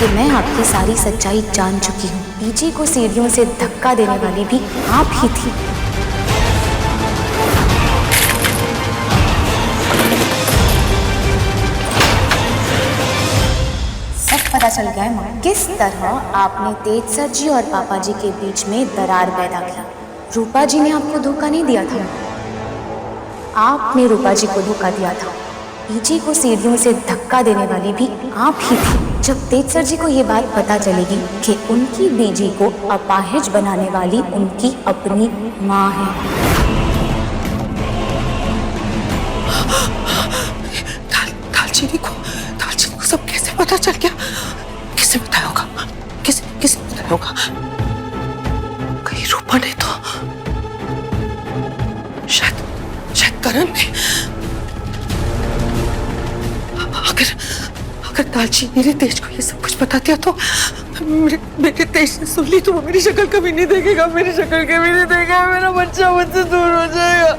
कि मैं आपकी सारी सच्चाई जान चुकी हूँ। पीजी को सीढ़ियों से धक्का देने वाली भी आप ही थी। सब पता चल गया है माँ, किस तरह आपने तेज सर जी और पापा जी के बीच में दरार पैदा किया। रूपा जी ने आपको धोखा नहीं दिया था, आपने रूपा जी को धोखा दिया था। पीजी को सीढ़ियों से धक्का देने वाली भी आप ही थी। जब तेज सर जी को ये बात पता चलेगी कि उनकी बीजी को अपाहिज बनाने वाली उनकी अपनी माँ है। दालचीनी को सब कैसे पता चल गया? किसे बताया होगा? किसे बताया होगा? कहीं रूपा ने तो शायद करण ने। अगर दालचीनी ने तेज को ये सब कुछ बता दिया तो मेरे तेज ने सुन ली तो वो मेरी शक्ल कभी नहीं देखेगा, मेरा बच्चा मुझसे दूर हो जाएगा।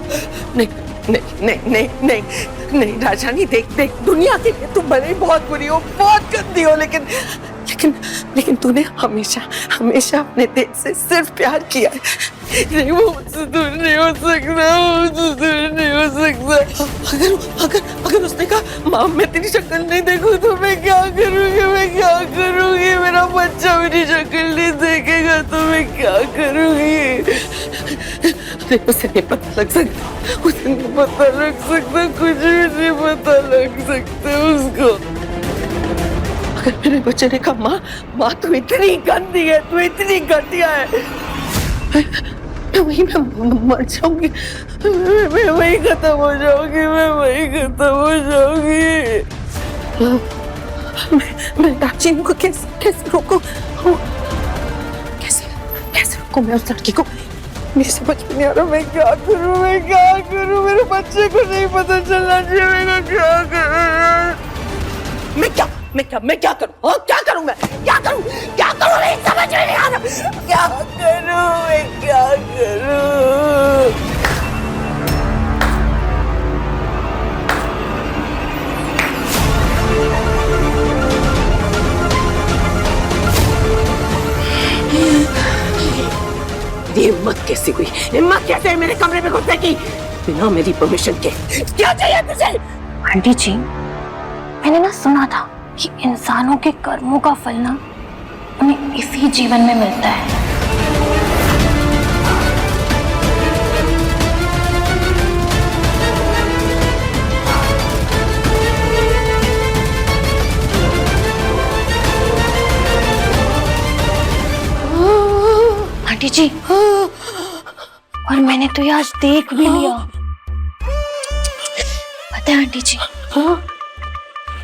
नहीं राजधानी, देख दुनिया के लिए तुम भले ही बहुत बुरी हो, बहुत गंदी हो, लेकिन तूने हमेशा अपने तेज से सिर्फ प्यार किया है। नहीं, वो मुझसे दूर नहीं हो सकता। अगर उसने कहा माँ मैं तेरी शक्ल नहीं देखूं तो मैं क्या करूंगी? मेरा बच्चा मेरी शक्ल नहीं देखेगा तो मैं क्या करूंगी? उसे नहीं पता लग सकता, कुछ भी नहीं पता लग सकता उसको। अगर मेरे बच्चे ने कहा माँ तू इतनी गंदी है, तू इतनी घटिया है, मैं मर जाऊंगी, मैं वही खत्म हो जाऊंगी। मैं दालचीनी को कैसे रोकूं? कैसे रोकूं मैं उस लड़की को? मेरे समझ में नहीं आ रहा मैं क्या करूं? मेरे बच्चे को नहीं पता चलना चाहिए, मैं क्या करूं? मैं क्या करूं? क्या करूं मैं? नहीं समझ में नहीं आ रहा। क्या करूं? ये हिम्मत कैसे हुई? हिम्मत कैसे मेरे कमरे में घुसने की बिना मेरी परमिशन के? क्या चाहिए तुझे? आंटी जी, मैंने ना सुना था कि इंसानों के कर्मों का फल ना उन्हें इसी जीवन में मिलता है। आंटी जी, और मैंने तो ये आज देख भी लिया। पता है आंटी जी,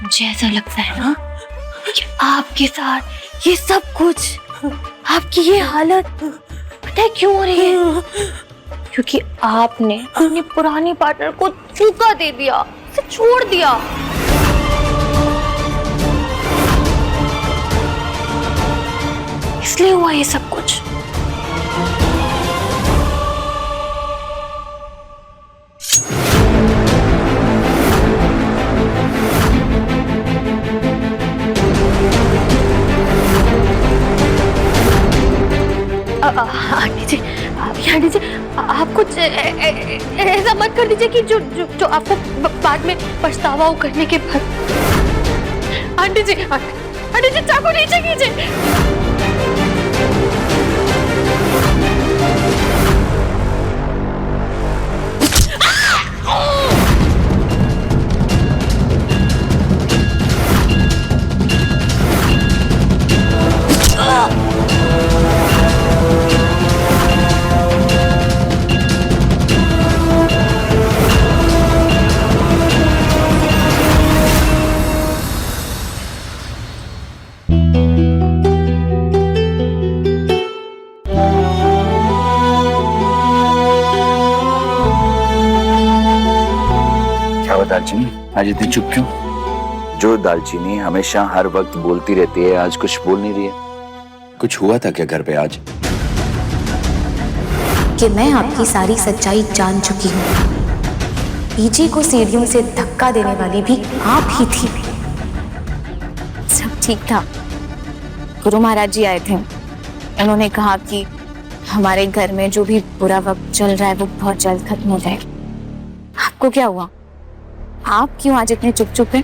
मुझे ऐसा लगता है ना कि आपके साथ ये सब कुछ, आपकी ये हालत पता है क्यों हो रही है? क्योंकि आपने अपने पुरानी पार्टनर को धोखा दे दिया, उसे छोड़ दिया। इसलिए हुआ ये सब कुछ। आंटी जी, आप कुछ ऐसा मत कर दीजिए कि जो आपको बाद में पछतावा करने के बाद। आंटी जी चाकू नीचे कीजिए। दालचीनी आज इतनी चुप क्यों? जो दालचीनी हमेशा हर वक्त बोलती रहती है, आज कुछ बोल नहीं रही है। कुछ हुआ था क्या घर पे आज? कि मैं आपकी सारी सच्चाई जान चुकी हूँ। पीजी को सीढ़ियों से धक्का देने वाली भी आप ही थी। सब ठीक था, गुरु महाराज जी आए थे। उन्होंने कहा कि हमारे घर में जो भी बुरा वक्त चल रहा है वो बहुत जल्द खत्म हो जाए। आपको क्या हुआ? आप क्यों आज इतने चुप चुप हैं?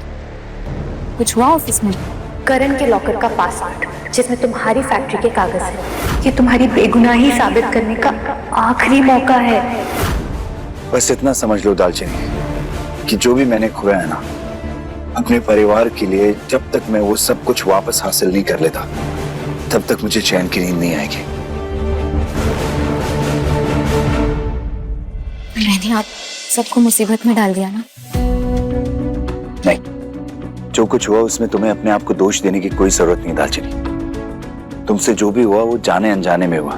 कुछ हुआ ऑफिस में? करण के लॉकर का पासवर्ड जिसमें तुम्हारी फैक्ट्री के कागज है, ये तुम्हारी बेगुनाही साबित करने का आखिरी मौका है। बस इतना समझ लो दालचीनी कि जो भी मैंने खोया है ना, अपने परिवार के लिए, जब तक मैं वो सब कुछ वापस हासिल नहीं कर लेता तब तक मुझे चैन की नींद नहीं आएगी। मैंने आप सबको मुसीबत में डाल दिया ना? नहीं, जो कुछ हुआ उसमें तुम्हें अपने आप को दोष देने की कोई जरूरत नहीं दालचीनी। तुमसे जो भी हुआ वो जाने अनजाने में हुआ,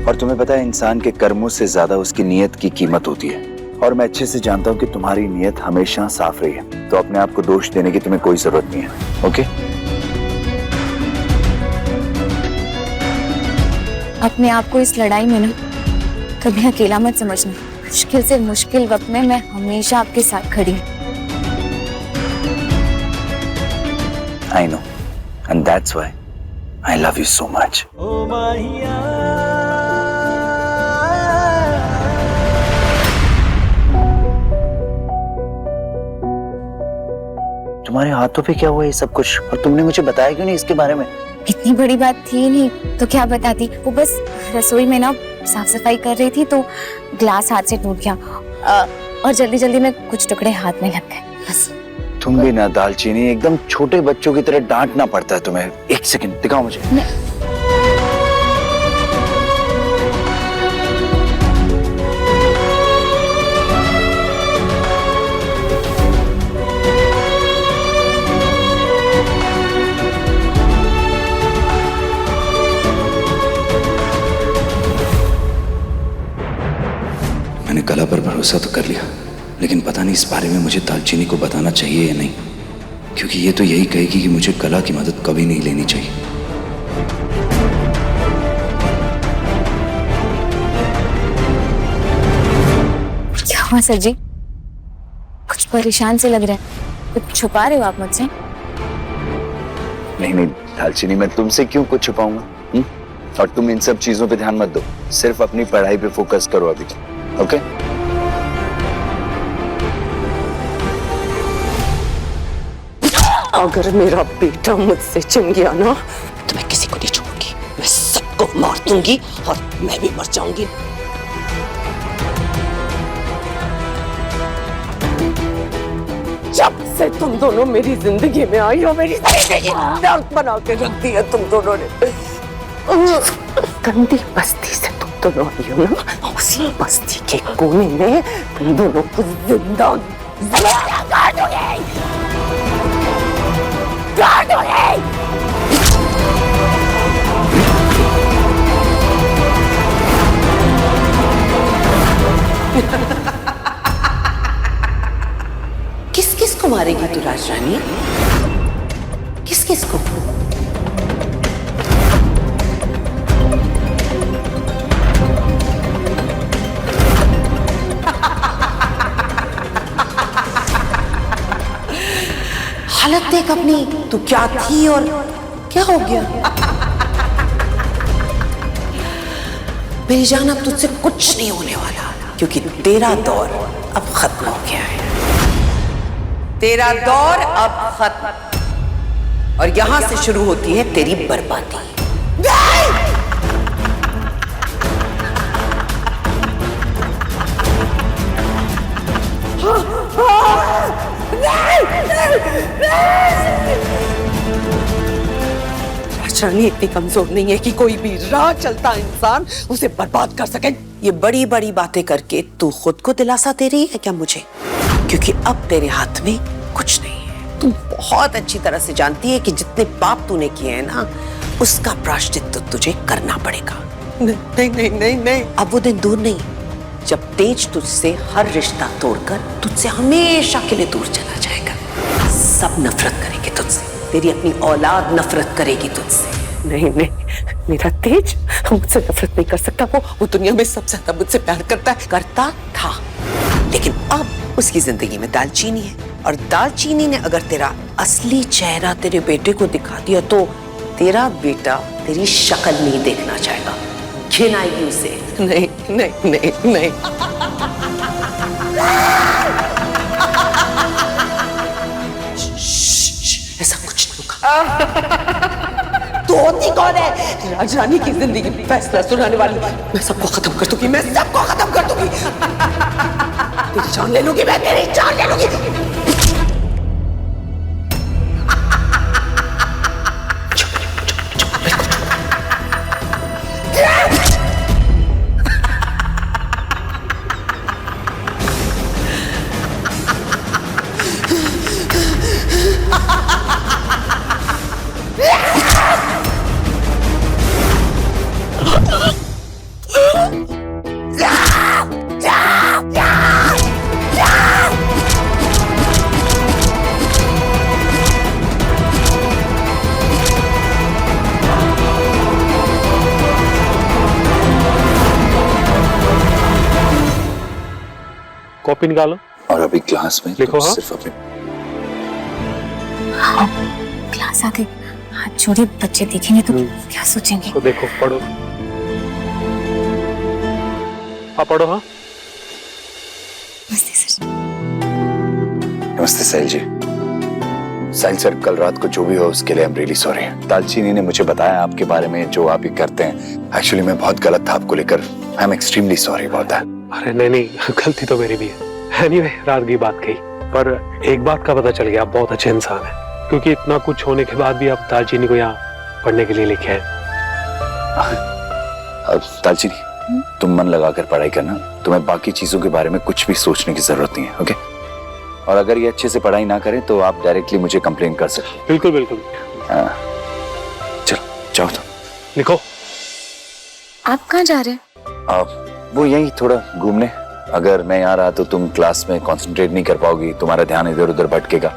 और तुम्हें पता है इंसान के कर्मों से ज्यादा उसकी नीयत की कीमत होती है, और मैं अच्छे से जानता हूँ कि तुम्हारी नीयत हमेशा साफ रही है, तो अपने आप को दोष देने की तुम्हें कोई जरूरत नहीं है। ओके? अपने आप को इस लड़ाई में ना कभी अकेला मत समझना। मुश्किल से मुश्किल वक्त में मैं हमेशा आपके साथ खड़ी हूँ। I know, and that's why I love you so much. तुम्हारे हाथों पे क्या हुआ ये सब कुछ, और तुमने मुझे बताया क्यों नहीं इसके बारे में? इतनी बड़ी बात थी नहीं तो क्या बताती। वो बस रसोई में ना साफ सफाई कर रही थी तो ग्लास हाथ से टूट गया, और जल्दी जल्दी में कुछ टुकड़े हाथ में लग गए बस। तुम भी ना दालचीनी, एकदम छोटे बच्चों की तरह डांटना पड़ता है तुम्हें। एक सेकंड दिखाओ मुझे। मैंने कला पर भरोसा तो कर लिया, लेकिन पता नहीं इस बारे में मुझे दालचीनी को बताना चाहिए या नहीं, क्योंकि ये तो यही कहेगी कि मुझे कला की मदद कभी नहीं लेनी चाहिए। क्या हुआ सर जी? कुछ परेशान से लग रहे हैं, कुछ छुपा रहे हो आप मुझसे? नहीं नहीं दालचीनी, मैं तुमसे क्यों कुछ छुपाऊंगा? और तुम इन सब चीजों पे ध्यान मत दो, सिर्फ अपनी पढ़ाई पे फोकस करो अभी। ओके? अगर मेरा बेटा मुझसे छिन गया ना तो मैं किसी को नहीं छोड़ूंगी, मैं सबको मार दूंगी और मैं भी मर जाऊंगी। जब से तुम दोनों मेरी जिंदगी में आई हो, मेरी जिंदगी दर्द बना के रख दी है तुम दोनों ने। गंदी बस्ती से तुम दोनों आई हो ना, उसी बस्ती के कोने में तुम दोनों को जिंदा गाड़ दूंगी। किस किस को मारेगी तू राजरानी? किस किस को? हालत देख अपनी, तू क्या थी और क्या हो गया। मेरी जान, अब तुझसे कुछ नहीं होने वाला, क्योंकि तेरा दौर अब खत्म हो गया है। तेरा दौर अब खत्म, और यहां से शुरू होती है तेरी बर्बादी। राजरानी इतनी कमजोर नहीं है कि कोई भी राह चलता इंसान उसे बर्बाद कर सके। ये बड़ी बड़ी बातें करके तू खुद को दिलासा दे रही है क्या मुझे? क्योंकि अब तेरे हाथ में कुछ नहीं है। तू बहुत अच्छी तरह से जानती है कि जितने पाप तूने किए हैं ना, उसका प्रायश्चित तो तुझे करना पड़ेगा। नहीं नहीं नहीं नहीं, अब वो दिन दूर नहीं जब तेज तुझसे हर रिश्ता तोड़कर तुझसे हमेशा के लिए दूर चला जाएगा। सब नफरत करेंगे तुझसे, तेरी अपनी औलाद नफरत करेगी तुझसे। नहीं नहीं, मेरा तेज मुझसे नफरत नहीं कर सकता। वो दुनिया में सबसे ज्यादा मुझसे प्यार करता है, करता था, लेकिन अब उसकी जिंदगी में दालचीनी है, और दालचीनी ने अगर तेरा असली चेहरा तेरे बेटे को दिखा दिया तो तेरा बेटा तेरी शक्ल नहीं देखना चाहेगा, घिन आएगी उसे। नहीं नहीं नहीं नहीं। ऐसा कुछ नहीं होगा। तो होती कौन है? राजरानी की जिंदगी में फैसला सुनाने वाली। मैं सबको खत्म कर दूंगी, मैं सबको खत्म कर दूंगी। तेरी जान ले लूंगी, मैं तेरी जान ले लूंगी। कॉपी निकालो और अभी क्लास में लिखो। हाँ? सिर्फ अपने क्लास आके हाथ जोड़े बच्चे देखेंगे तो क्या सोचेंगे? तो देखो, पढ़ो। हाँ पढ़ो। हाँ नमस्ते सर। नमस्ते साहिल जी। साहिल सर, कल रात को जो भी हो उसके लिए आई एम रियली सॉरी। दालचीनी ने मुझे बताया आपके बारे में जो आप ये करते हैं। एक्चुअली मैं बहुत गलत था आपको लेकर। I am extremely sorry about that. अरे नहीं, गलती तो मेरी भी है। एनीवे, रात की बात कही, पर एक बात का पता चल गया, आप बहुत अच्छे इंसान हैं, क्योंकि इतना कुछ होने के बाद भी आप दालचीनी को यहाँ पढ़ने के लिए लेके आए। अब दालचीनी, तुम मन लगाकर पढ़ाई करना। तुम्हें बाकी चीजों के बारे में कुछ भी सोचने की जरूरत नहीं है, ओके? और अगर ये अच्छे से पढ़ाई ना करें तो आप डायरेक्टली मुझे कंप्लेन कर सकते हैं। बिल्कुल बिल्कुल। चलो जाओ तुम। लिखो। आप कहाँ जा रहे हैं? वो यही थोड़ा घूमने। अगर मैं यहाँ रहा तो तुम क्लास में कंसंट्रेट नहीं कर पाओगी, तुम्हारा ध्यान इधर उधर भटकेगा।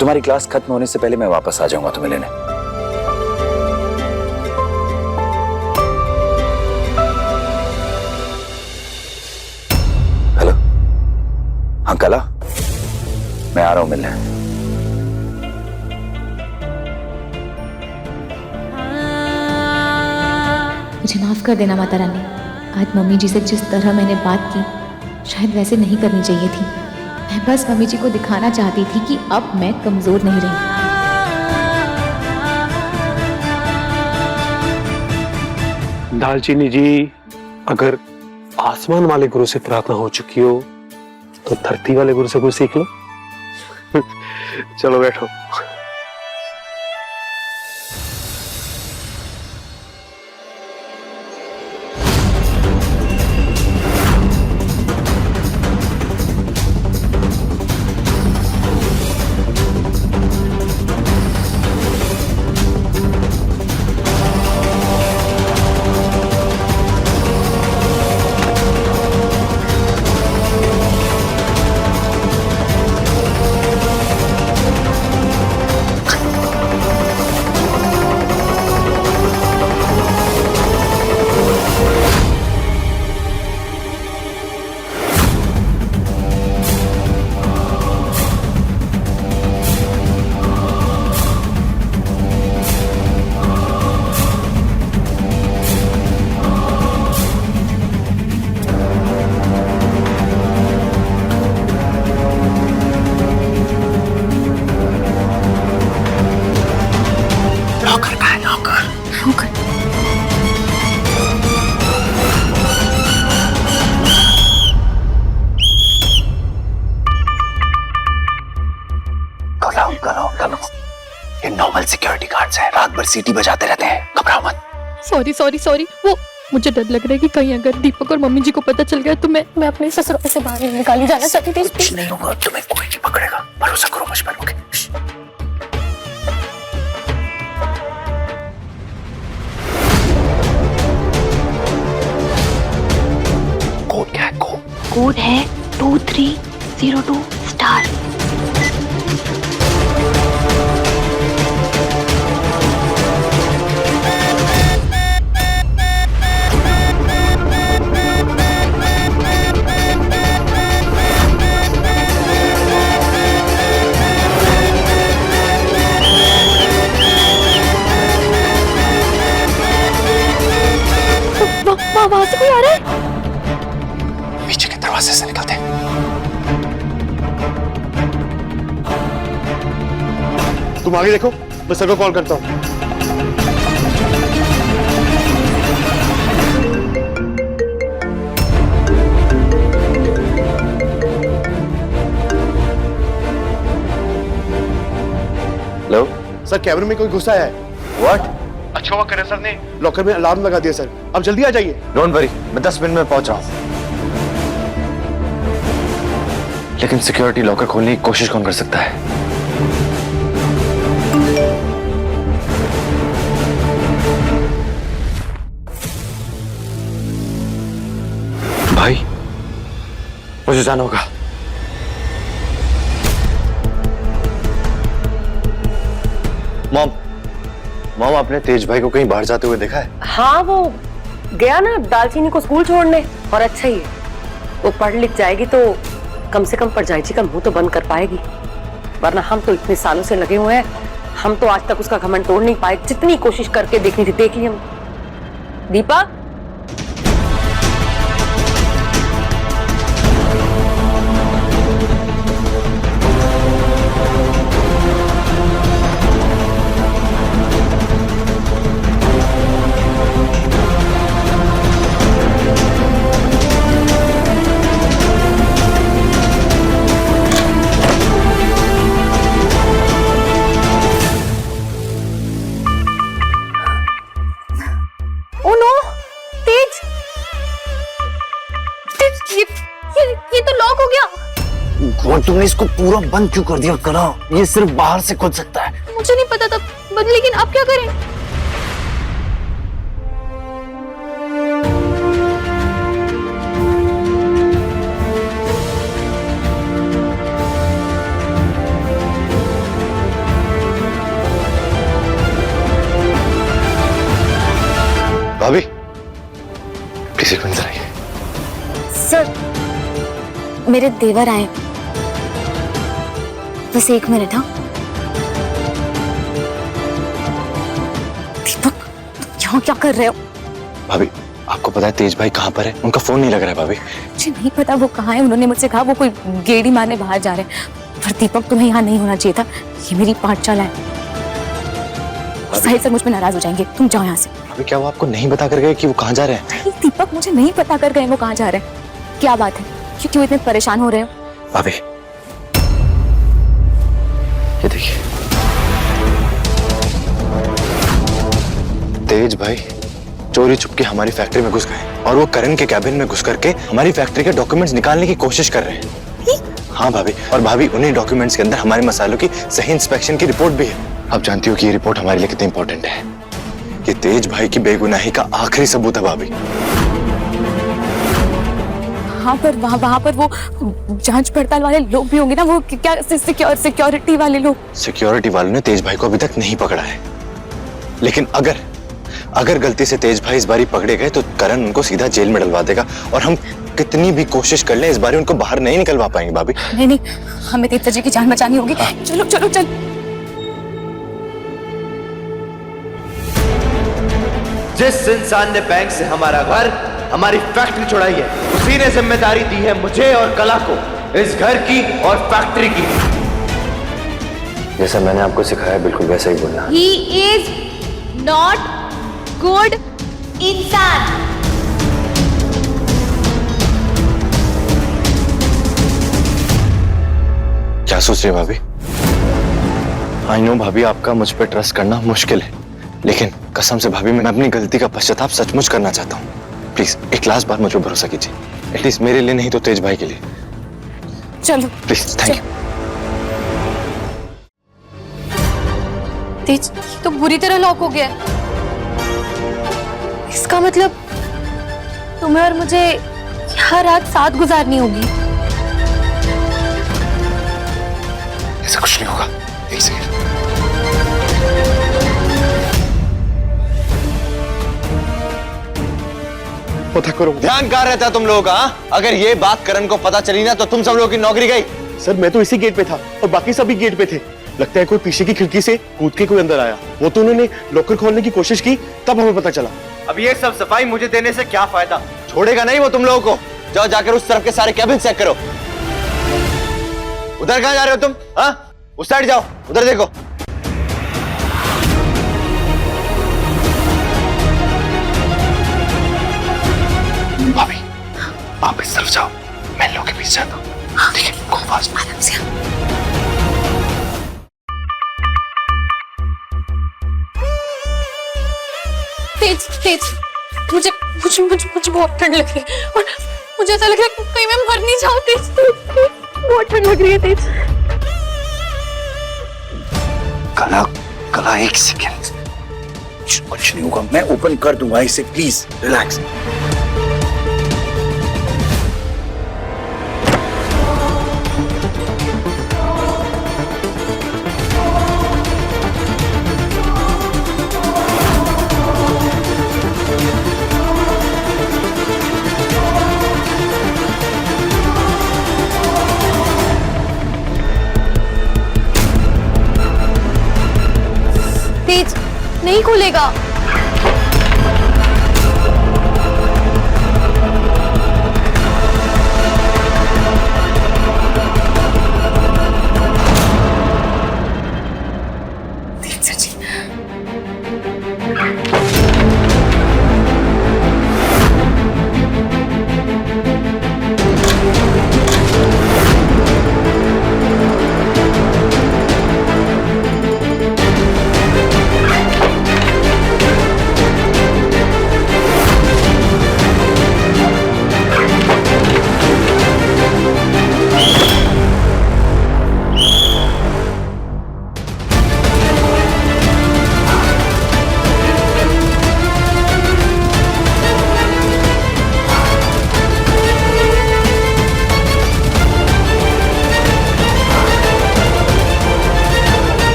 तुम्हारी क्लास खत्म होने से पहले मैं वापस आ जाऊंगा तुम्हें लेने। हेलो, हाँ कला, मैं आ रहा हूं मिलने। मुझे माफ कर देना माता रानी। आज मम्मी जी से जिस तरह मैंने बात की शायद वैसे नहीं करनी चाहिए थी। मैं बस मम्मी जी को दिखाना चाहती थी कि अब मैं कमजोर नहीं रही। दालचीनी जी, अगर आसमान वाले गुरु से प्रार्थना हो चुकी हो तो धरती वाले गुरु से कुछ सीख लो। चलो बैठो। ये नॉर्मल सिक्योरिटी गार्ड्स हैं, रात भर सीटी बजाते रहते हैं, घबराओ मत। सॉरी वो मुझे डर लग रहा है कि कहीं अगर दीपक और मम्मी जी को पता चल गया तो मैं अपने ससुराल से बाहर निकाली जाना चाहती थी। कुछ नहीं होगा, तुम्हें कोई नहीं पकड़ेगा, भरोसा करो मुझ पर। ओके कोड क्या है? कोड है 2302 स्टार। तुम आगे देखो, मैं सर को कॉल करता हूँ। हेलो सर कैबिन में कोई घुसा है। व्हाट? अच्छा हुआ करे सर ने लॉकर में अलार्म लगा दिया सर। अब जल्दी आ जाइए। डोंट वरी, मैं 10 मिनट में पहुंच रहा हूं। लेकिन सिक्योरिटी लॉकर खोलने की कोशिश कौन कर सकता है? भाई, मुझे जाना होगा। मॉम, आपने तेज भाई को कहीं बाहर जाते हुए देखा है? हाँ, वो गया ना दालचीनी को स्कूल छोड़ने, और अच्छा ही है। वो पढ़ लिख जाएगी तो कम से कम परजाई जी का मुंह तो बंद कर पाएगी, वरना हम तो इतने सालों से लगे हुए हैं, हम तो आज तक उसका घमंड तोड़ नहीं पाए। जितनी कोशिश करके देखनी थी देख ली हम। दीपक, ये तो लॉक हो गया। और तुमने इसको पूरा बंद क्यों कर दिया करा? ये सिर्फ बाहर से खुल सकता है। मुझे नहीं पता था, लेकिन अब क्या करें? भाभी, प्लीज एक मिनट आइए। सर, मेरे देवर आए, बस 1 मिनट। हाँ दीपक, तुम यहाँ क्या कर रहे हो? भाभी, आपको पता है तेज भाई कहाँ पर है? उनका फोन नहीं लग रहा है भाभी। मुझे नहीं पता वो कहाँ है। उन्होंने मुझसे कहा वो कोई गेड़ी मारने बाहर जा रहे हैं। पर दीपक, तुम्हें यहाँ नहीं होना चाहिए था। ये मेरी पाठशाला है। साहिल सर मुझ पर नाराज हो जाएंगे। तुम जाओ यहाँ से। भाभी, क्या वो आपको नहीं बता कर गए कि वो कहाँ जा रहे हैं? नहीं दीपक, मुझे नहीं पता कर गए वो कहाँ जा रहे हैं। क्या बात है, क्यों इतने परेशान हो रहे हो? भाभी, ये देखिए, तेज भाई चोरी छुपके हमारी फैक्ट्री में घुस गए और वो करण के कैबिन में घुस करके हमारी फैक्ट्री के डॉक्यूमेंट्स निकालने की कोशिश कर रहे हैं। हाँ भाभी, और भाभी उन्हीं डॉक्यूमेंट्स के अंदर हमारे मसालों की सही इंस्पेक्शन की रिपोर्ट भी है। आप जानती हो कि ये रिपोर्ट हमारे लिए कितनी इंपॉर्टेंट है। ये तेज भाई की बेगुनाही का आखिरी सबूत है भाभी। हाँ, पर वहाँ पर वो जांच पड़ताल वाले लोग भी होंगे ना, वो क्या सिक्योरिटी वाले लोग। सिक्योरिटी वालों ने तेज भाई को अभी तक नहीं पकड़ा है, लेकिन अगर गलती से तेज भाई इस बारी पकड़े गए तो करण उनको सीधा जेल में डलवा देगा और हम कितनी भी कोशिश कर लें इस बारी उनको बाहर नहीं निकलवा पाएंगे भाभी। नहीं, हमें तेज जी की जान बचानी होगी। चलो चलो चल। जिस इंसान ने बैंक से हमारा घर, हमारी फैक्ट्री छुड़ाई है, उसी ने जिम्मेदारी दी है मुझे और कला को इस घर की और फैक्ट्री की। जैसा मैंने आपको सिखाया बिल्कुल वैसा ही बोलना। He is not good इंसान। क्या सोच रही है भाभी? आई नो भाभी, आपका मुझ पर ट्रस्ट करना मुश्किल है, लेकिन कसम से भाभी मैं अपनी गलती का पश्चाताप सचमुच करना चाहता हूँ। प्लीज एक लास्ट बार मुझ पर भरोसा कीजिए, एटलीस्ट मेरे लिए नहीं तो तेज भाई के लिए। चलो प्लीज, थैंक यू। तेज, ये तो बुरी तरह लॉक हो गया है। इसका मतलब तुम्हें और मुझे हर रात साथ गुजारनी होगी। ऐसा कुछ नहीं होगा। एक सेकंड। पता करो। ध्यान कहाँ रहता है तुम लोगों का? अगर ये बात करण को पता चली ना तो तुम सब लोगों की नौकरी गई। सर, मैं तो इसी गेट पे था और बाकी सभी गेट पे थे। लगता है कोई पीछे की खिड़की से कूद के कोई अंदर आया। वो तो उन्होंने लॉकर खोलने की कोशिश की, तब हमें पता चला। अब ये सब सफाई मुझे देने से क्या फायदा? छोड़ेगा नहीं वो तुम लोगों को। जाओ जाकर उस तरफ के सारे कैबिन चेक करो। उधर कहाँ जा रहे हो तुम? हाँ, उस साइड जाओ, उधर देखो। आप इस तरफ जाओ, मैं लोगों के पीछे जाता हूँ। ठीक है, गो फास्ट। आराम से। तेज तेज, मुझे मुझे मुझे मुझे बहुत ठंड लग रही है और मुझे ऐसा लग रहा है कहीं मैं मर नहीं जाऊं। तेज तेज, बहुत ठंड लग रही है। तेज कला, कला एक सेकेंड, कुछ नहीं होगा, मैं ओपन कर दूंगा इसे, प्लीज रिलैक्स। तेज नहीं खुलेगा।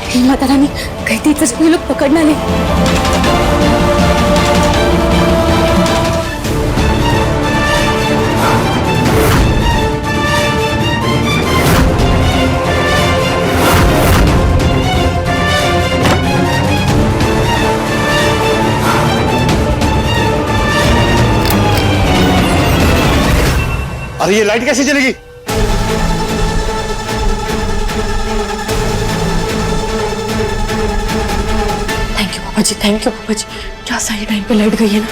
हे माता रानी, कहीं तेज से कोई लोग पकड़ ना ले। अरे ये लाइट कैसे चलेगी? थैंक यू पापा जी, थैंक यू पापा जी। क्या सही टाइम पे लाइट गई है ना।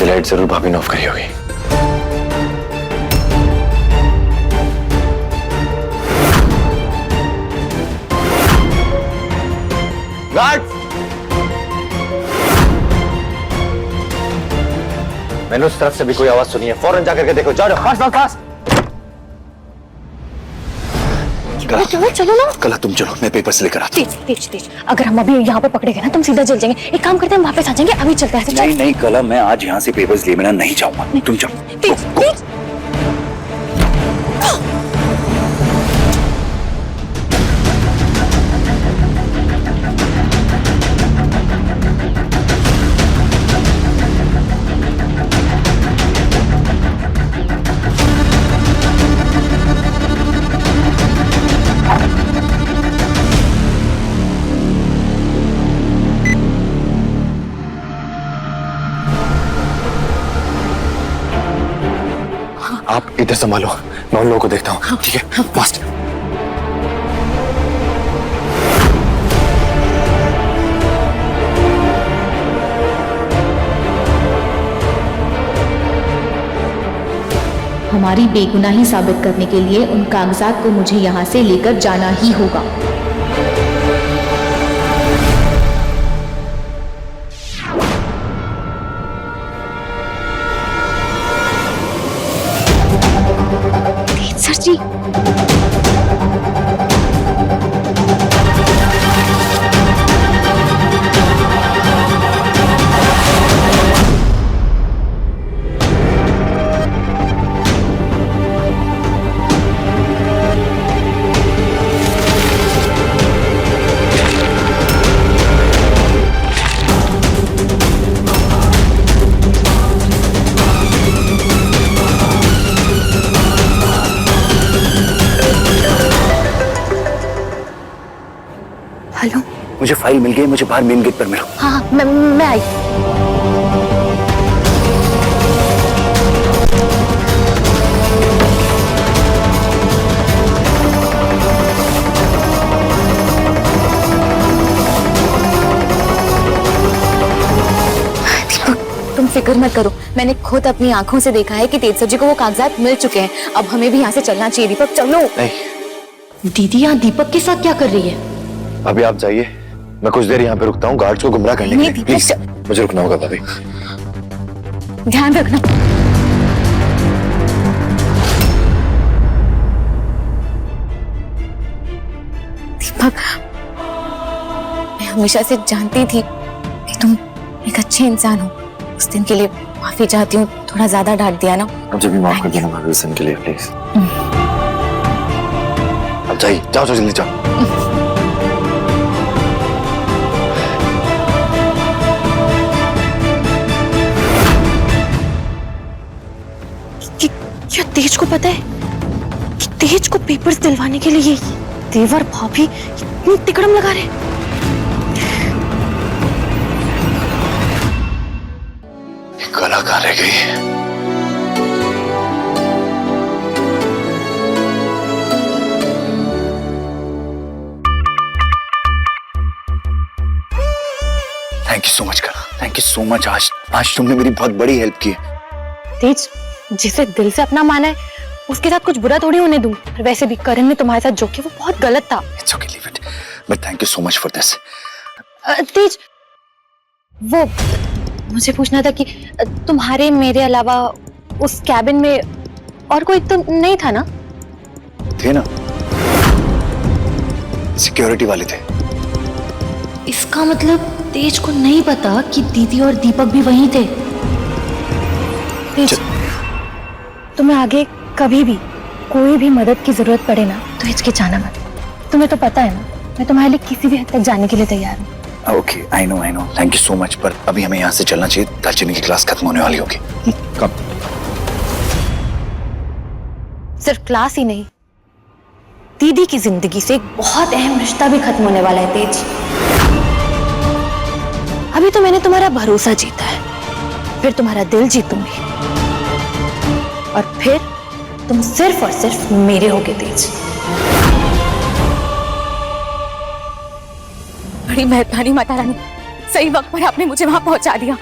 ये लाइट जरूर भाभी ने ऑफ करी होगी। गार्ड, मैंने उस तरफ से भी कोई आवाज सुनी है, फौरन जाकर के देखो। जाओ जाओ, फास्ट फास्ट फास्ट। चलो चलो ना। कला तुम चलो, मैं पेपर्स लेकर आता हूँ। तेज तेज तेज, अगर हम अभी यहाँ पे पकड़े गए ना तुम सीधा जल जाएंगे। एक काम करते हैं, हम वापस आ जाएंगे। अभी चलते हैं। नहीं नहीं कला, मैं आज यहाँ से पेपर्स ले बिना नहीं जाऊंगा, तुम जाओ। तेज तेज। आप इधर संभालो, मैं उन लोगों को देखता हूँ। ठीक है, फास्ट। हमारी बेगुनाही साबित करने के लिए उन कागजात को मुझे यहाँ से लेकर जाना ही होगा। सर जी, हेलो। मुझे फाइल मिल गई, मुझे बाहर मेन गेट पर मिलो। हाँ मैं आई। फिक्र मत करो, मैंने खुद अपनी आंखों से देखा है कि तेज सर जी को वो कागजात मिल चुके हैं। अब हमें भी यहाँ से चलना चाहिए। दीपक चलो। नहीं, दीदी यहाँ दीपक के साथ क्या कर रही है? अभी आप जाइए, मैं कुछ देर यहाँ पे रुकता हूँ गार्ड्स को गुमराह करने के नहीं, लिए। दीपक, प्लीज मुझे रुकना होगा भाभी। ध्यान रखना। दीपक, मैं हमेशा से जानती थी कि तुम एक अच्छे इंसान हो। उस दिन के लिए माफी चाहती हूँ, थोड़ा ज्यादा डांट दिया ना। मुझे भी माफ कर देना भाभी उस दिन के लिए प्लीज। अब जाइए, जाओ जल्दी जाओ। क्या तेज को पता है कि तेज को पेपर्स दिलवाने के लिए ये देवर भाभी इतनी तिकड़म लगा रहे? कला कहाँ रह गई? थैंक यू सो मच कला, थैंक यू सो मच। आज तुमने मेरी बहुत बड़ी हेल्प की है। तेज, जिसे दिल से अपना माना है उसके साथ कुछ बुरा थोड़ी होने दूं। और वैसे भी करण ने तुम्हारे साथ जो किया वो बहुत गलत था। It's okay, leave it, but thank you so much for this. Tej, वो मुझे पूछना था कि तुम्हारे मेरे अलावा उस कैबिन में और कोई तो नहीं था ना? थे ना, सिक्योरिटी वाले थे। इसका मतलब तेज को नहीं पता कि दीदी और दीपक भी वहीं थे। तेज, तुम्हें आगे कभी भी कोई भी मदद की जरूरत पड़े ना तो हिचकिचाना मत। तुम्हें तो पता है ना, मैं तुम्हारे लिए किसी भी हद तक जाने के लिए तैयार हूँ। Okay, I know, thank you so much. पर अभी हमें यहाँ से चलना चाहिए, दालचीनी की क्लास खत्म होने वाली होगी। कब? सिर्फ क्लास ही नहीं, दीदी की जिंदगी से एक बहुत अहम रिश्ता भी खत्म होने वाला है। तेज, अभी तो मैंने तुम्हारा भरोसा जीता है, फिर तुम्हारा दिल जीतूंगी और फिर तुम सिर्फ और सिर्फ मेरे होगे। तेज, बड़ी मेहरबानी माता रानी, सही वक्त पर आपने मुझे वहां पहुंचा दिया।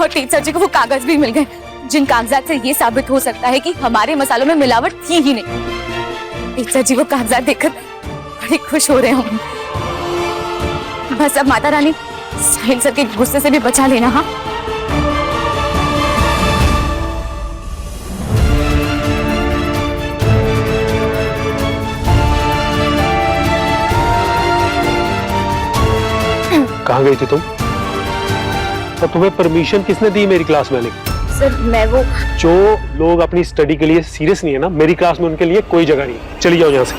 और तेज सर जी को वो कागज भी मिल गए जिन कागजात से ये साबित हो सकता है कि हमारे मसालों में मिलावट थी ही नहीं। तेज सर जी वो कागजात देखकर बड़े खुश हो रहे होंगे। बस अब माता रानी साहिल सर के गुस्से से भी बचा लेना। हाँ, कहाँ गई थी तुम? और तुम्हें परमिशन किसने दी मेरी क्लास में आने की? सर मैं वो जो लोग अपनी स्टडी के लिए सीरियस नहीं है ना, मेरी क्लास में उनके लिए कोई जगह नहीं है। चली जाओ यहाँ से।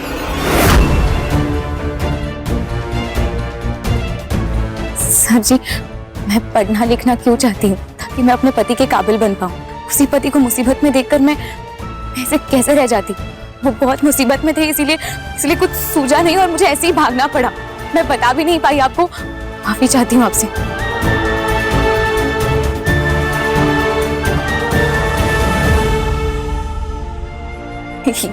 सर जी, मैं पढ़ना लिखना क्यों चाहती हूँ? ताकि मैं अपने पति के काबिल बन पाऊँ। उसी पति को मुसीबत में देखकर मैं ऐसे कैसे रह जाती? वो बहुत मुसीबत में थे, इसीलिए कुछ सूझा नहीं और मुझे ऐसे ही भागना पड़ा। मैं बता भी नहीं पाई आपको, माफी चाहती हूँ आपसे।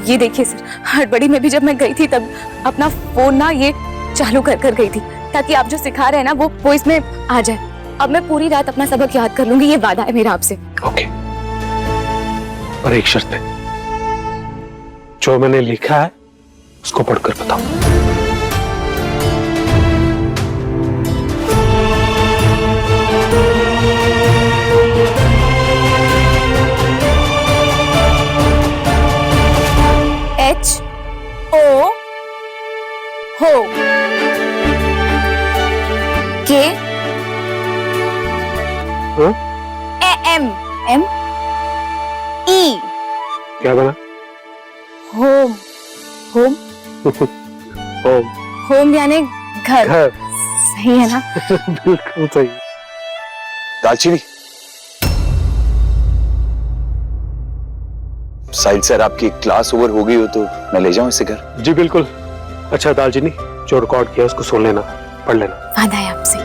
ये देखिए सर, हड़बड़ी में भी जब मैं गई थी तब अपना फोन ना ये चालू कर गई थी ताकि आप जो सिखा रहे हैं ना वो इसमें आ जाए। अब मैं पूरी रात अपना सबक याद कर लूंगी, ये वादा है मेरा आपसे। ओके, पर एक शर्त है, जो मैंने लिखा है उसको पढ़कर बताओ। HO हो के AM E क्या बना? होम होम होम होम यानी घर। घर। सही है ना? बिल्कुल सही। दालचीनी, साहिल सर आपकी क्लास ओवर हो गई हो तो मैं ले जाऊं इसे घर? जी बिल्कुल। अच्छा दालचीनी, जो रिकॉर्ड किया उसको सुन लेना, पढ़ लेना। वादा है आपसे।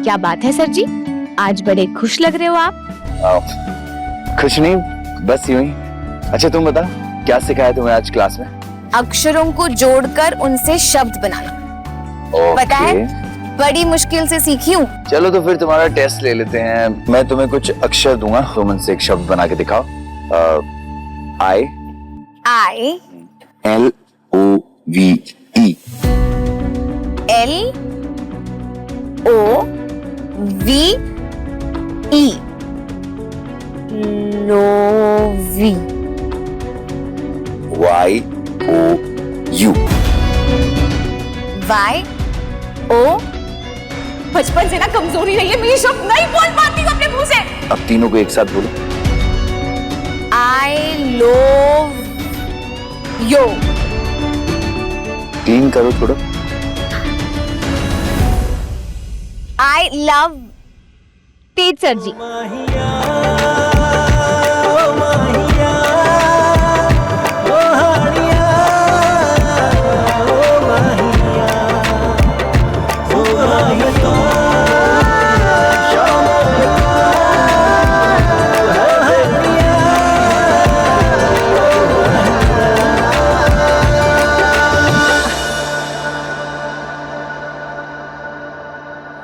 क्या बात है सर जी, आज बड़े खुश लग रहे हो आप। कुछ नहीं, बस यूं ही। अच्छा तुम बता, क्या सिखाया तुम्हें आज क्लास में? अक्षरों को जोड़कर उनसे शब्द बनाना। पता है, बड़ी मुश्किल से सीखी हूँ। चलो तो फिर तुम्हारा टेस्ट ले लेते हैं। मैं तुम्हें कुछ अक्षर दूंगा, तुम उनसे एक शब्द बना के दिखाओ। आई LOVE LOVE लोवी। YOU बचपन से ना कमजोरी रही है, मेरी शब्द नहीं बोल पाती हूँ अपने मुंह से। अब तीनों को एक साथ बोलो। I love you। 3 करो छोड़ो। I love तेज सर जी।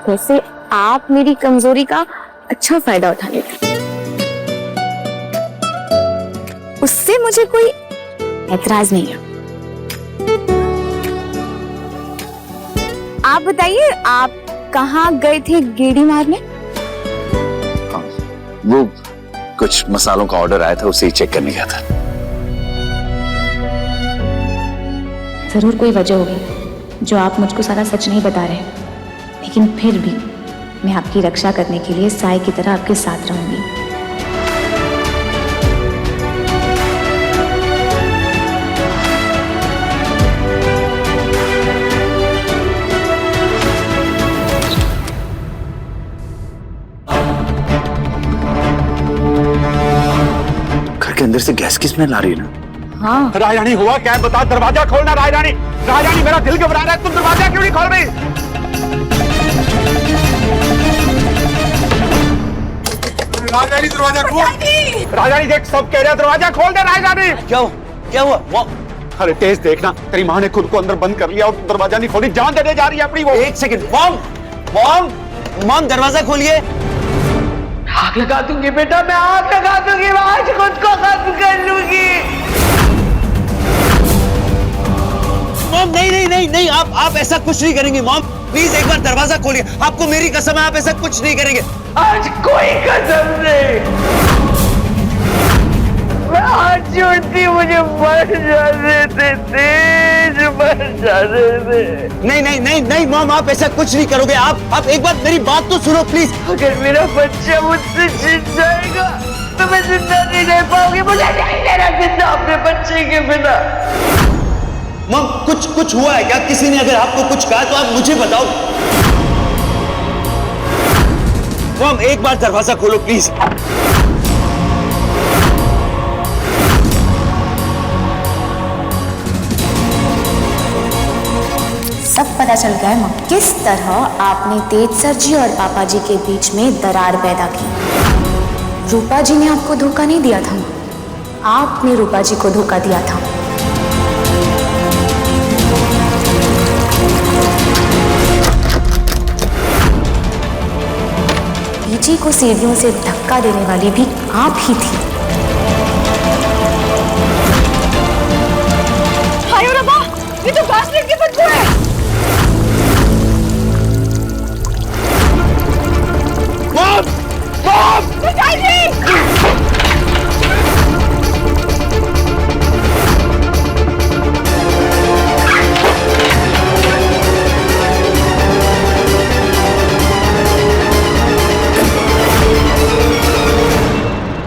वैसे आप मेरी कमजोरी का अच्छा फायदा उठा लेते, उससे मुझे कोई ऐतराज नहीं है। आप बताइए, आप कहाँ गए थे गेड़ी मारने? वो कुछ मसालों का ऑर्डर आया था, उसे ही चेक करने गया था। जरूर कोई वजह होगी जो आप मुझको सारा सच नहीं बता रहे, लेकिन फिर भी मैं आपकी रक्षा करने के लिए साय की तरह आपके साथ रहूंगी। घर के अंदर से गैस की स्मेल आ रही है ना? हाँ। राजरानी हुआ क्या है? बता, दरवाजा खोलना। राजरानी, राजरानी मेरा दिल घबरा रहा है, तुम दरवाजा क्यों नहीं खोल रही? राजरानी दरवाजा खोल। राजरानी देख, सब कह रहे हैं दरवाजा खोल दे। राजरानी क्या हुआ? अरे तेज देखना, तेरी माँ ने खुद को अंदर बंद कर लिया और दरवाजा नहीं खोली, जान देने जा रही है अपनी वो। एक सेकंड, मॉम दरवाजा खोलिए। आग लगा दूंगी बेटा, मैं आग लगा दूंगी, मैं आज खुद को खत्म कर लूंगी। मॉम नहीं, आप ऐसा कुछ नहीं करेंगे। मॉम प्लीज एक बार दरवाजा खोलिए, आपको मेरी कसम है, आप ऐसा कुछ नहीं करेंगे। आज कोई कसम नहीं, मैं हाथ जोड़ती, मुझे मर जाने दे, तेज मर जाने दे। नहीं मॉम, आप ऐसा कुछ नहीं करोगे। आप एक बार मेरी बात तो सुनो प्लीज। अगर मेरा बच्चा मुझसे छिन जाएगा तो मैं जिंदा नहीं रह पाऊंगी, मुझे नहीं रहना जिंदा अपने बच्चे के बिना। मॉम कुछ हुआ है क्या? किसी ने अगर आपको कुछ कहा तो आप मुझे बताओ। मॉम एक बार दरवाजा खोलो प्लीज। सब पता चल गया है माँ, किस तरह आपने तेज सर जी और पापा जी के बीच में दरार पैदा की। रूपा जी ने आपको धोखा नहीं दिया था, आपने रूपा जी को धोखा दिया था। पीछे को सीढ़ियों से धक्का देने वाली भी आप ही थी। हाय रब्बा, ये तो बास्केट की बदबू है। मॉम बचाइए।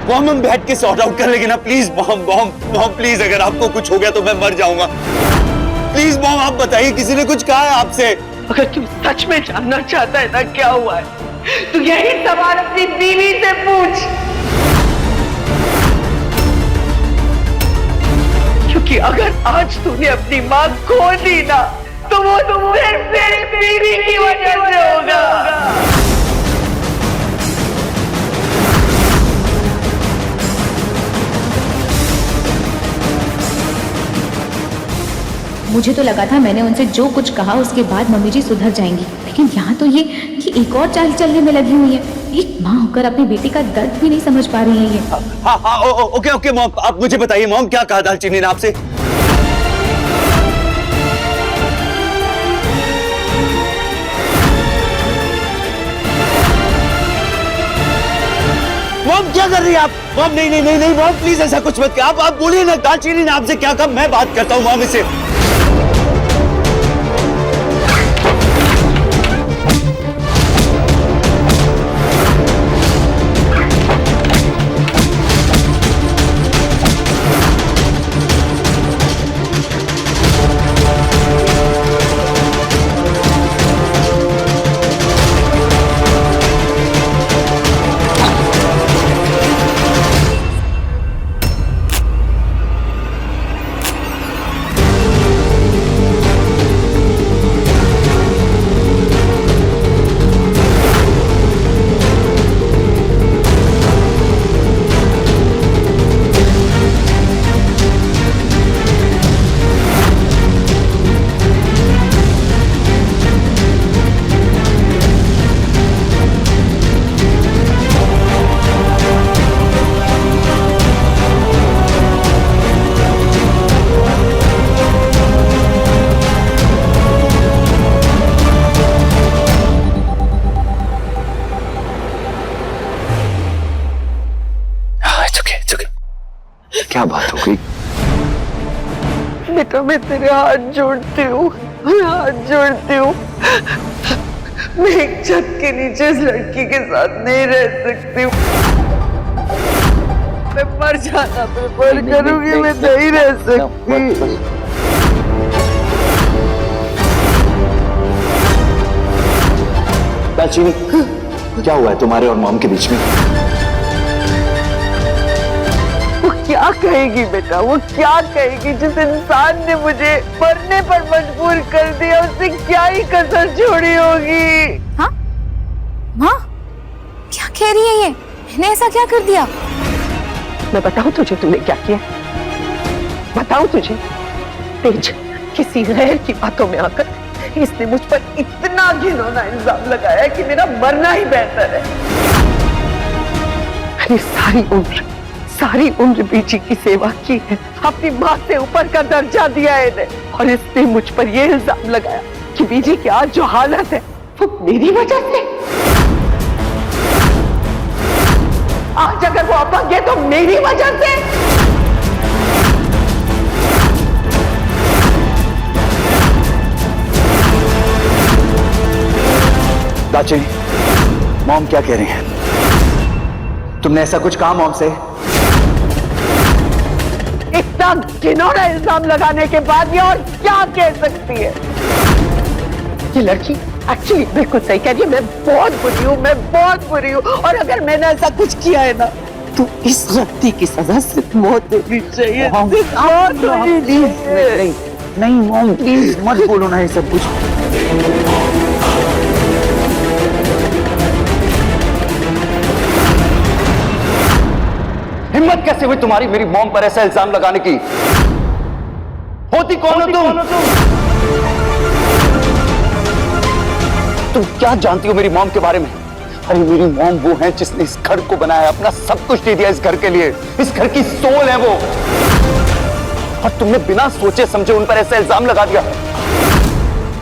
मॉम हम बैठ के सॉर्ट आउट कर लेंगे ना प्लीज। मॉम प्लीज, अगर आपको कुछ हो गया तो मैं मर जाऊंगा। प्लीज मॉम आप बताइए, किसी ने कुछ कहा है आपसे? अगर तू सच में जानना चाहता है ना क्या हुआ है, तो यही सवाल अपनी बीवी से पूछ, क्योंकि अगर आज तूने अपनी मां खो दी ना, तो वो सिर्फ तेरी बीवी की वजह से होगा। मुझे तो लगा था मैंने उनसे जो कुछ कहा उसके बाद मम्मी जी सुधर जाएंगी, लेकिन यहाँ तो ये एक और चाल चलने में लगी हुई है। एक माँ होकर अपनी बेटी का दर्द भी नहीं समझ पा रही है ये। हाँ हाँ ओके ओके मॉम, आप मुझे बताइए मॉम, क्या कहा दालचीनी ने आपसे? मॉम क्या कर रही है आप? मॉम नहीं नहीं नहीं नहीं मॉम प्लीज ऐसा कुछ मत करिए। आप बोलिए ना, दालचीनी ने आपसे क्या कहा? मैं बात करता हूँ मॉम इससे। क्या बात हो गई? बेटा मैं तेरे हाथ जोड़ती हूँ, मैं हाथ जोड़ती हूँ। मैं एक छत के नीचे इस लड़की के साथ नहीं रह सकती हूँ। मैं मर जाना प्रेफर करूंगी, मैं नहीं रह सकती। दालचीनी, क्या हुआ है तुम्हारे और मॉम के बीच में? वो क्या कहेगी बेटा, वो क्या कहेगी? जिस इंसान ने मुझे मरने पर मजबूर कर दिया उससे क्या ही कसर छोड़ी होगी। हाँ माँ, क्या कह रही है ये? मैंने ऐसा क्या कर दिया? मैं बताऊं तुझे तूने क्या किया? बताऊं तुझे? तेज किसी गैर की बातों में आकर इसने मुझ पर इतना घिनौना इल्जाम लगाया कि मेरा मरना ही बेहतर है। मैंने सारी उम्र बीजी की सेवा की है, अपनी माँ से ऊपर का दर्जा दिया है इन्हें, और इसने मुझ पर यह इल्जाम लगाया कि बीजी की आज जो हालत है वो मेरी वजह से। आज अगर वो अपंग है तो मेरी वजह से। दालचीनी, मॉम क्या कह रही है? तुमने ऐसा कुछ कहा मॉम से? इतना घिनौना इल्जाम लगाने के बाद ये और क्या कह सकती है? ये लड़की एक्चुअली बिल्कुल सही कह रही है। मैं बहुत बुरी हूँ, मैं बहुत बुरी हूँ, और अगर मैंने ऐसा कुछ किया है ना तो इस गलती की सजा सिर्फ मौत होनी चाहिए। नहीं मॉम प्लीज मत बोलो ना ये सब कुछ। हिम्मत कैसे हुई तुम्हारी मेरी मॉम पर ऐसा इल्जाम लगाने की? होती कौन हो तुम? तुम क्या जानती हो मेरी मॉम के बारे में? अरे मेरी मॉम वो है जिसने इस घर को बनाया, अपना सब कुछ दे दिया इस घर के लिए। इस घर की सोल है वो, और तुमने बिना सोचे समझे उन पर ऐसा इल्जाम लगा दिया।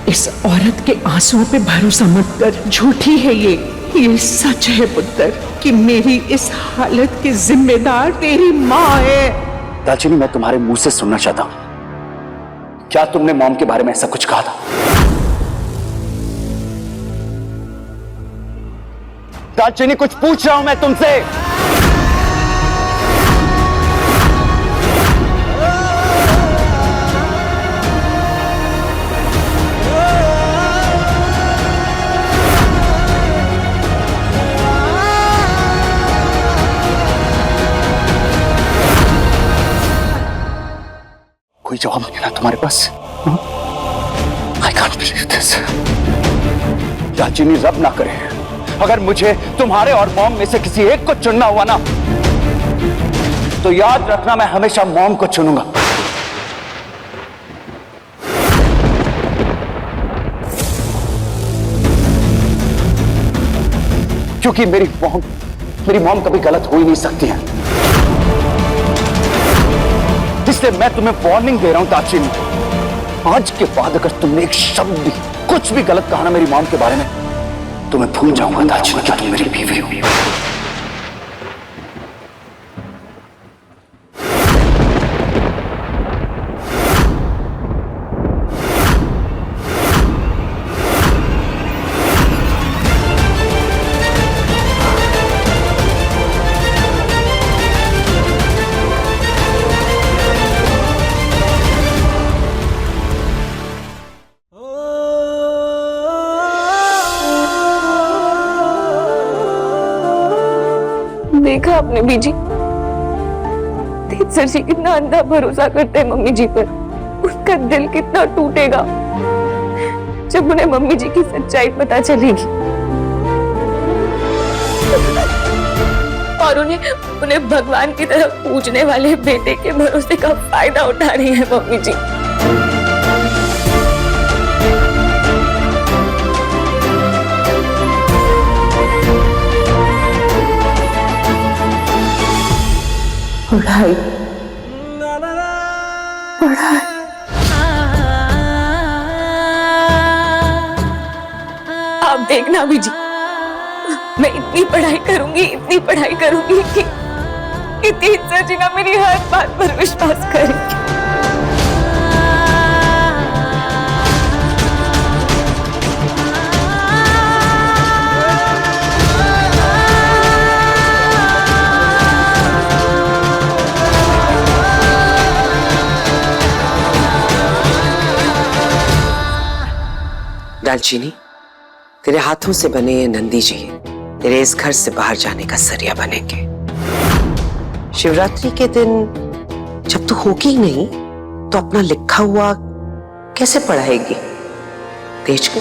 इस औरत के आंसुओं पे भरोसा मत कर, झूठी है ये सच है पुत्र कि मेरी इस हालत की जिम्मेदार तेरी माँ है। दालचीनी, मैं तुम्हारे मुंह से सुनना चाहता हूं, क्या तुमने मॉम के बारे में ऐसा कुछ कहा था? दालचीनी, कुछ पूछ रहा हूं मैं तुमसे। कोई जवाब नहीं ना तुम्हारे पास? I can't believe this. दालचीनी, रब ना करे अगर मुझे तुम्हारे और मॉम में से किसी एक को चुनना हुआ ना, तो याद रखना मैं हमेशा मॉम को चुनूंगा। क्योंकि मेरी मॉम कभी गलत हो ही नहीं सकती है। इसलिए मैं तुम्हें वार्निंग दे रहा हूं दालचीनी, आज के बाद अगर तुमने एक शब्द भी, कुछ भी गलत कहा ना मेरी मॉम के बारे में, तो मैं भूल जाऊंगा दालचीनी कि तुम मेरी बीवी हो। देखा आपने बीजी, तेज सर जी कितना अंधा भरोसा करते हैं मम्मी जी पर। उसका दिल कितना टूटेगा जब उन्हें मम्मी जी की सच्चाई पता चलेगी। और उन्हें भगवान की तरफ पूजने वाले बेटे के भरोसे का फायदा उठा रही है मम्मी जी। पढ़ाई आप देखना अभी जी, मैं इतनी पढ़ाई करूंगी कि तेज सर जी ना मेरी हर बात पर विश्वास करेंगे। दालचीनी, तेरे हाथों से बने ये नंदी जी तेरे इस घर से बाहर जाने का जरिया बनेंगे। शिवरात्रि के दिन जब तू होगी ही नहीं तो अपना लिखा हुआ कैसे पढ़ाएगी तेज को?